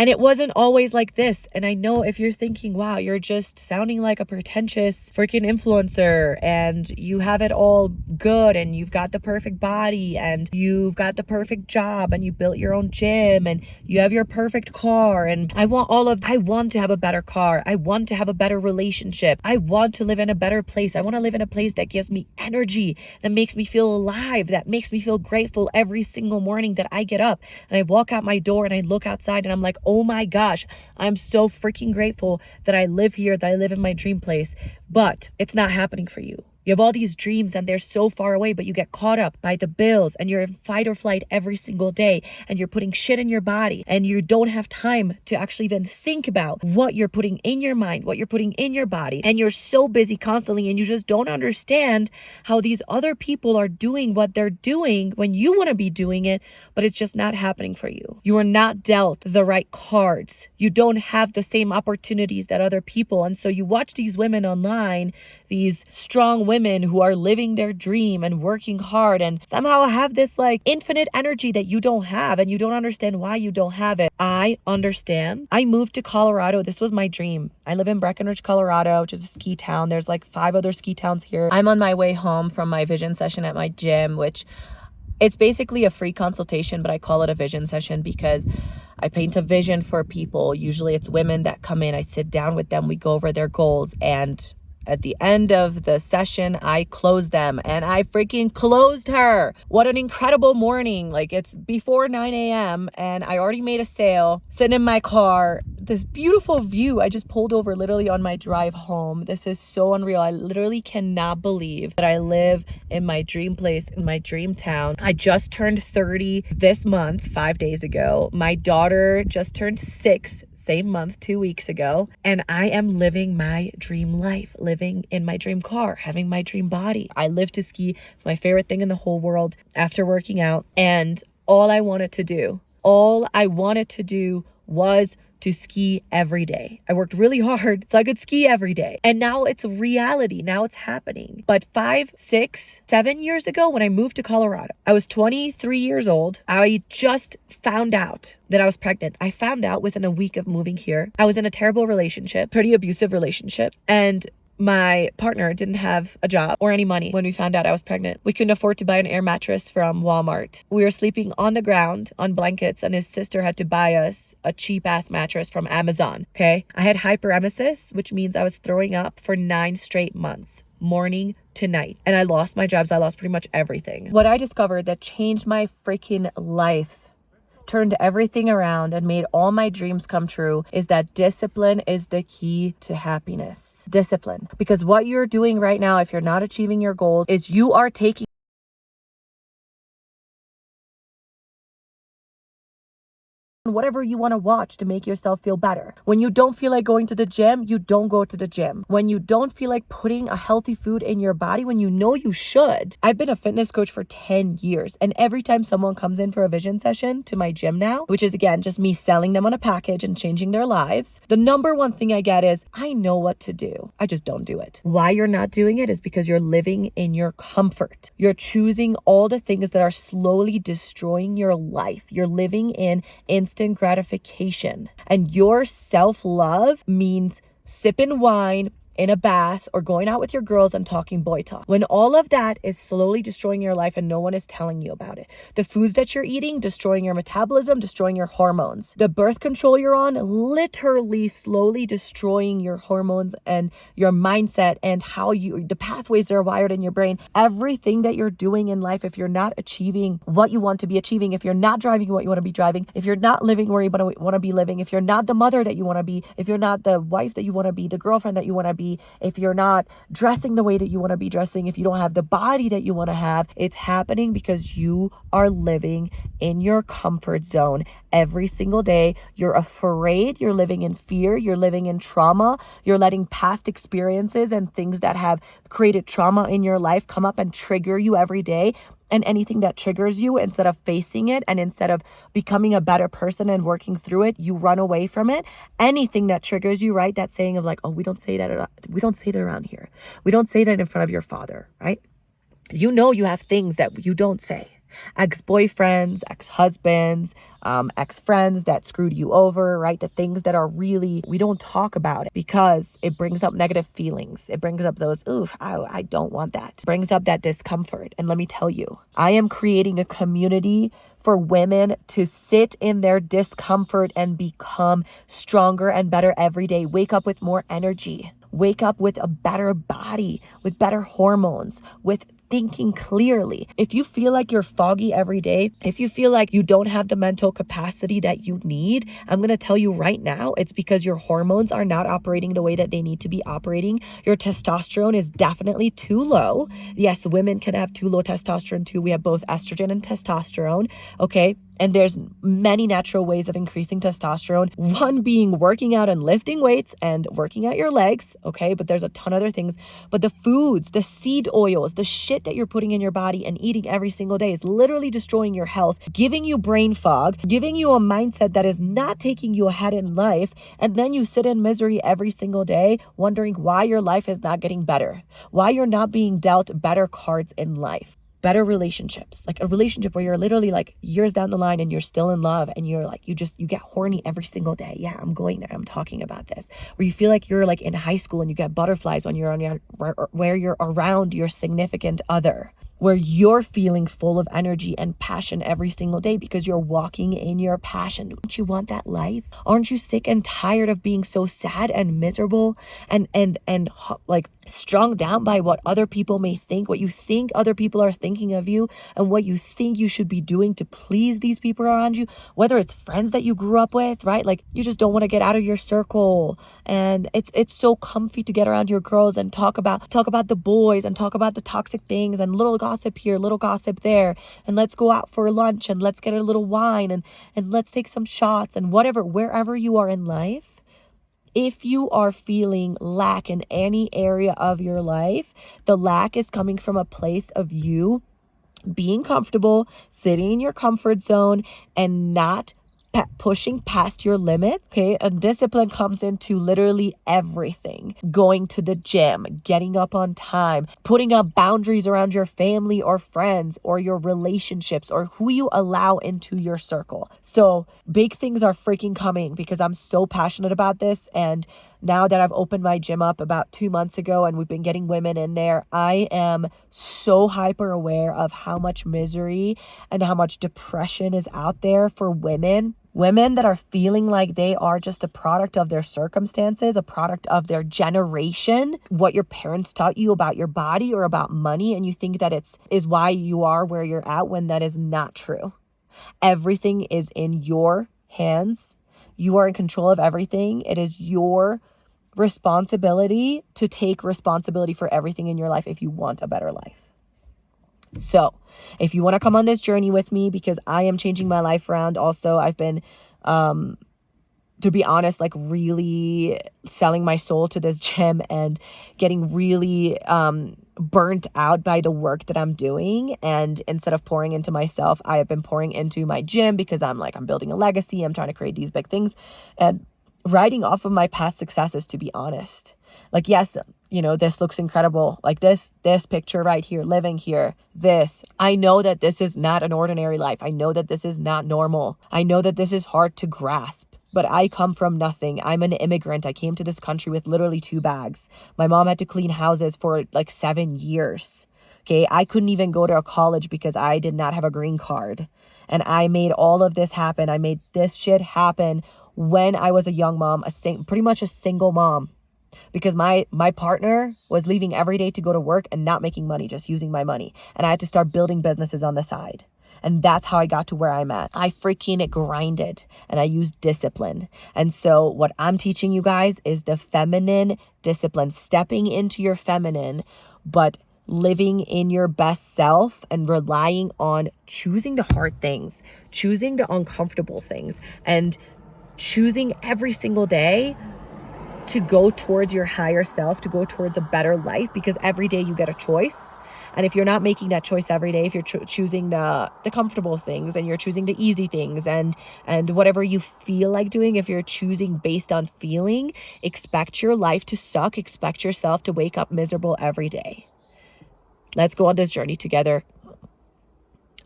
And it wasn't always like this. And I know if you're thinking, wow, you're just sounding like a pretentious freaking influencer and you have it all good and you've got the perfect body and you've got the perfect job and you built your own gym and you have your perfect car, and I want to have a better car. I want to have a better relationship. I want to live in a better place. I want to live in a place that gives me energy, that makes me feel alive, that makes me feel grateful every single morning that I get up and I walk out my door and I look outside and I'm like, oh my gosh, I'm so freaking grateful that I live here, that I live in my dream place. But it's not happening for you. You have all these dreams and they're so far away, but you get caught up by the bills and you're in fight or flight every single day and you're putting shit in your body and you don't have time to actually even think about what you're putting in your mind, what you're putting in your body. And you're so busy constantly and you just don't understand how these other people are doing what they're doing when you want to be doing it, but it's just not happening for you. You are not dealt the right cards. You don't have the same opportunities that other people. And so you watch these women online, these strong women who are living their dream and working hard and somehow have this like infinite energy that you don't have, and you don't understand why you don't have it. I understand. I moved to Colorado. This was my dream. I live in Breckenridge, Colorado, which is a ski town. There's like 5 other ski towns here. I'm on my way home from my vision session at my gym, which it's basically a free consultation, but I call it a vision session because I paint a vision for people. Usually it's women that come in. I sit down with them. We go over their goals, and at the end of the session, I close them, and I freaking closed her. What an incredible morning. Like, it's before 9 a.m. and I already made a sale, sitting in my car. This beautiful view. I just pulled over literally on my drive home. This is so unreal. I literally cannot believe that I live in my dream place, in my dream town. I just turned 30 this month, 5 days ago. My daughter just turned 6 same month, 2 weeks ago. And I am living my dream life, living in my dream car, having my dream body. I live to ski. It's my favorite thing in the whole world after working out. And all I wanted to do was to ski every day. I worked really hard so I could ski every day. And now it's reality. Now it's happening. But 5, 6, 7 years ago when I moved to Colorado, I was 23 years old. I just found out that I was pregnant. I found out within a week of moving here. I was in a terrible relationship, pretty abusive relationship. And my partner didn't have a job or any money when we found out I was pregnant. We couldn't afford to buy an air mattress from Walmart. We were sleeping on the ground on blankets, and his sister had to buy us a cheap ass mattress from Amazon. Okay. I had hyperemesis, which means I was throwing up for 9 straight months, morning to night. And I lost my jobs. I lost pretty much everything. What I discovered that changed my freaking life, turned everything around and made all my dreams come true, is that discipline is the key to happiness. Discipline. Because what you're doing right now, if you're not achieving your goals, is you are taking whatever you want to watch to make yourself feel better. When you don't feel like going to the gym, you don't go to the gym. When you don't feel like putting a healthy food in your body, when you know you should. I've been a fitness coach for 10 years. And every time someone comes in for a vision session to my gym now, which is again, just me selling them on a package and changing their lives, the number one thing I get is, I know what to do. I just don't do it. Why you're not doing it is because you're living in your comfort. You're choosing all the things that are slowly destroying your life. You're living in instant gratification. And your self-love means sipping wine in a bath or going out with your girls and talking boy talk. When all of that is slowly destroying your life and no one is telling you about it. The foods that you're eating, destroying your metabolism, destroying your hormones. The birth control you're on, literally slowly destroying your hormones and your mindset and how the pathways that are wired in your brain. Everything that you're doing in life, if you're not achieving what you want to be achieving, if you're not driving what you want to be driving, if you're not living where you want to be living, if you're not the mother that you want to be, if you're not the wife that you want to be, the girlfriend that you want to be, if you're not dressing the way that you want to be dressing, if you don't have the body that you want to have, it's happening because you are living in your comfort zone every single day. You're afraid, you're living in fear, you're living in trauma, you're letting past experiences and things that have created trauma in your life come up and trigger you every day. And anything that triggers you, instead of facing it and instead of becoming a better person and working through it, you run away from it. Anything that triggers you, right? That saying of like, oh, we don't say that around here. We don't say that in front of your father, right? You know you have things that you don't say. Ex-boyfriends, ex-husbands, ex-friends that screwed you over, right? The things that are really, we don't talk about it because it brings up negative feelings. It brings up those, ooh, I don't want that. It brings up that discomfort. And let me tell you, I am creating a community for women to sit in their discomfort and become stronger and better every day. Wake up with more energy. Wake up with a better body, with better hormones, with thinking clearly. If you feel like you're foggy every day, if you feel like you don't have the mental capacity that you need, I'm going to tell you right now, it's because your hormones are not operating the way that they need to be operating. Your testosterone is definitely too low. Yes, women can have too low testosterone too. We have both estrogen and testosterone. Okay. And there's many natural ways of increasing testosterone. One being working out and lifting weights and working out your legs. Okay. But there's a ton of other things. But the foods, the seed oils, the shit that you're putting in your body and eating every single day is literally destroying your health, giving you brain fog, giving you a mindset that is not taking you ahead in life. And then you sit in misery every single day, wondering why your life is not getting better, why you're not being dealt better cards in life. Better relationships, like a relationship where you're literally like years down the line and you're still in love and you're like, you get horny every single day. Yeah, I'm going there. I'm talking about this. Where you feel like you're like in high school and you get butterflies when you're on where you're around your significant other. Where you're feeling full of energy and passion every single day because you're walking in your passion. Don't you want that life? Aren't you sick and tired of being so sad and miserable and like strung down by what other people may think, what you think other people are thinking of you, and what you think you should be doing to please these people around you, whether it's friends that you grew up with, right? Like you just don't want to get out of your circle. And it's so comfy to get around your girls and talk about the boys and talk about the toxic things and little gossip here, little gossip there, and let's go out for lunch and let's get a little wine and let's take some shots and whatever, wherever you are in life. If you are feeling lack in any area of your life, the lack is coming from a place of you being comfortable, sitting in your comfort zone and not pushing past your limits. Okay. And discipline comes into literally everything. Going to the gym, getting up on time, putting up boundaries around your family or friends or your relationships or who you allow into your circle. So big things are freaking coming because I'm so passionate about this. And now that I've opened my gym up about 2 months ago and we've been getting women in there, I am so hyper aware of how much misery and how much depression is out there for women. Women that are feeling like they are just a product of their circumstances, a product of their generation, what your parents taught you about your body or about money, and you think that is why you are where you're at, when that is not true. Everything is in your hands. You are in control of everything. It is your responsibility to take responsibility for everything in your life if you want a better life. So if you want to come on this journey with me, because I am changing my life around. Also, I've been, to be honest, like really selling my soul to this gym and getting really burnt out by the work that I'm doing. And instead of pouring into myself, I have been pouring into my gym because I'm building a legacy. I'm trying to create these big things and riding off of my past successes, to be honest. Like, yes, this looks incredible. Like this picture right here, living here, I know that this is not an ordinary life. I know that this is not normal. I know that this is hard to grasp, but I come from nothing. I'm an immigrant. I came to this country with literally 2 bags. My mom had to clean houses for like 7 years. Okay. I couldn't even go to a college because I did not have a green card. And I made all of this happen. I made this shit happen when I was a young mom, pretty much a single mom. Because my partner was leaving every day to go to work and not making money, just using my money. And I had to start building businesses on the side. And that's how I got to where I'm at. I freaking grinded and I used discipline. And so what I'm teaching you guys is the feminine discipline, stepping into your feminine, but living in your best self and relying on choosing the hard things, choosing the uncomfortable things, and choosing every single day to go towards your higher self, to go towards a better life, because every day you get a choice. And if you're not making that choice every day, if you're choosing the comfortable things and you're choosing the easy things and whatever you feel like doing, if you're choosing based on feeling, expect your life to suck. Expect yourself to wake up miserable every day. Let's go on this journey together.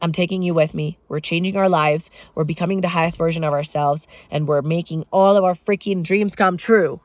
I'm taking you with me. We're changing our lives. We're becoming the highest version of ourselves. And we're making all of our freaking dreams come true.